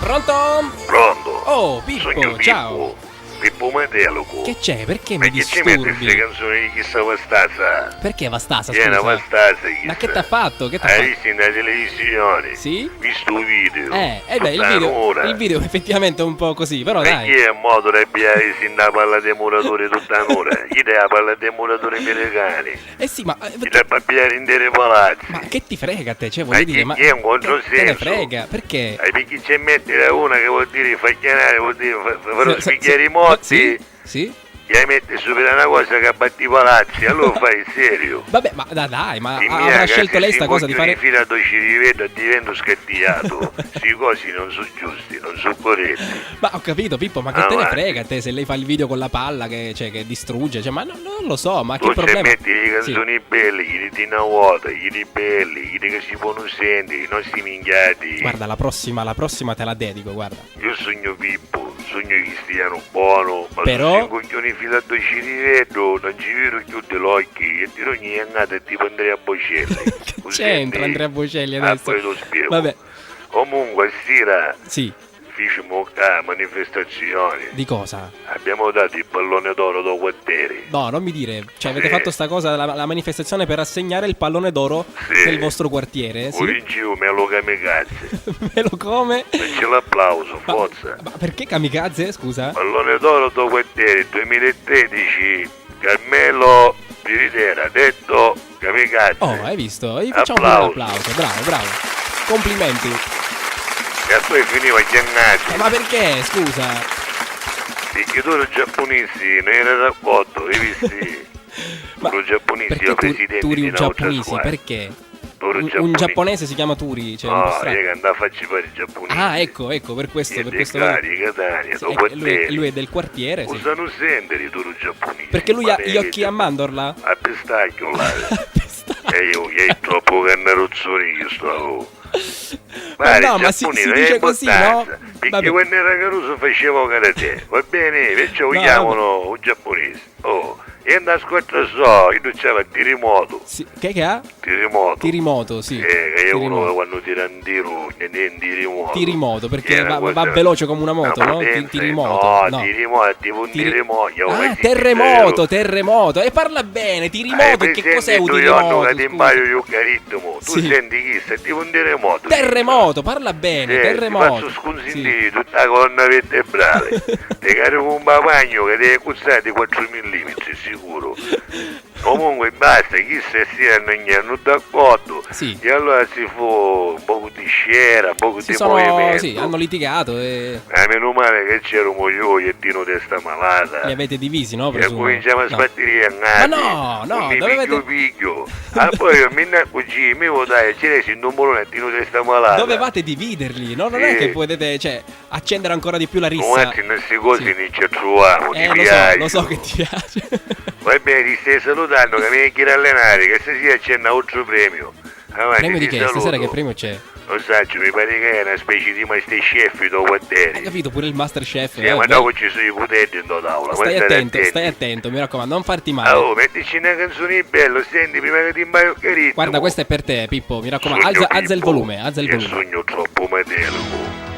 Pronto? Pronto? Oh, Sogno Pippo, Pippo. ciao. Pippo Matelico. Che c'è? Perché Ma mi che ci metti queste disturbi? canzoni di chissà Vastasa? Perché Vastasa, Viene scusa? Vastasa, Ma che t'ha fatto? Che t'ha Hai fatto? visto in televisione? Sì? Visto un video? Beh, il video effettivamente è un po' così, però Ma dai. chi è in modo di abbiare sin da palla dei muratori tutta un'ora? Chi te la palla dei muratori americani? Eh sì, ma Chi te la pigliare interi palazzi? ma che ti frega a te? Cioè, Ma voglio dire, ma chi è un che te ne controsenso? frega? Perché? Hai perché c'è mettere una che vuol dire facchianare, vuol dire fare Se- spicchiare i se- morti? Sì? Sì? Gli hai metti su per una cosa che abbatti i palazzi, allora fai il serio. Vabbè, ma dai, ma Di avrà mia scelto lei sta cosa di fare... fino a dove ci rivedo e divento scattiato. Questi cosi non sono giusti, non sono corretti. Ma ho capito, Pippo, ma che te ne Avanti. frega a te se lei fa il video con la palla che distrugge? Cioè, ma non lo so, ma Tu che se problema? metti le canzoni belle, gli di Tina Vuota, gli di belli, gli di che si può non sentire, i nostri minchiati. Guarda, la prossima te la dedico, guarda. Io sogno Pippo, sogno cristiano buono, ma Però- se sei un coglione fino a dove ci rivedo, non ci vedo più dell'occhio e ti ogni annata e tipo Andrea Bocelli. Che c'entra Andrea Bocelli adesso? Poi lo spiego. Vabbè, Comunque sera sì, facciamo a manifestazioni. di cosa? Abbiamo dato il pallone d'oro da quartieri. No, non mi dire, cioè avete Sì. fatto sta cosa, la manifestazione per assegnare il pallone d'oro Sì. del vostro quartiere, sì? Ora in giro me lo kamikaze. Me lo come? E c'è l'applauso, forza. Ma perché kamikaze, scusa? Pallone d'oro da quartieri 2013, Carmelo Piritera, detto kamikaze. Oh, hai visto? Gli facciamo pure un applauso, bravo, bravo. Complimenti. E poi finiva chiangati. Ma perché, scusa? Perché tu eri giapponesi, non era d'accordo, hai visti? Ma Tu giapponesi, perché io presidente Turi di un un'altra giapponesi? squadra. Perché? Tu eri Un giapponese si chiama Turi, cioè un po' No, strano. io che andavo a farci fare i giapponesi. Ah, ecco, per questo, E per dei questo. cari, Catania, Sì, da lui, quartieri. lui è del quartiere, sì. Cosa non senti tu giapponesi? Perché lui ha gli occhi a mandorla? A pistacchio là. Pistacchio. E io che è troppo cannarozzoni io stavo. Ma no, ma si dice così, no? Perché Vabbè. quando era caruso facevo karate, va bene? Perciò No, chiamano un giapponese. Oh, e andavo a squadra so, io non c'era terremoto. Sì, che ha? Terremoto. Tirimoto, sì. Che è uno Tirimoto. quando tira un tiro, ne è un terremoto. Tirimoto, perché Era va questa- veloce come una moto, una no? potenza- Tirimoto. No, terremoto è tipo un terremoto. Ah, terremoto. E parla bene, tirimoto, che cos'è un terremoto? Che ti impaio io caritmo. Tu Sì. senti chi? Sei tipo un terremoto. Terremoto, parla bene, Ti terremoto. faccio Sì. sconsigliare tutta la colonna vertebrale. Ti carico un bagno che deve costare di 4 mm, sicuro. Comunque basta, chi se non d'accordo. Sì. E allora si fa un po' di scena, un po' Si di sono, movimento. sì, hanno litigato e Meno male che c'era un moglioiettino testa malata. li avete divisi, no? E Presumo. cominciamo a No. sbattere a Ma no, mi dovevate... piglio. Ah, poi io mi così, mi vuoi c'era il numero testa malata. Dovevate dividerli, no? Non è Sì. che potete, cioè, accendere ancora di più la rissa. Guardi, queste cose Sì. non ci troviamo, ti piace. lo so che ti piace. Va bene, ti stai salutando che mi hai che allenare, che stasera c'è un altro premio. Avanti, Premio di ti che? Stasera saluto. che premio c'è? Lo saggio, mi pare che è una specie di masterchef do Hai quartieri. capito, pure il Masterchef. Sì, ma dopo ci sono i putetti in tavola. Stai attento, mi raccomando, non farti male. Oh, mettici una canzone bella, senti, prima che ti impaio carino. Guarda, questa è per te, Pippo, mi raccomando. Sogno Alza il Pippo. volume, alza il Io volume. sogno troppo Matelico.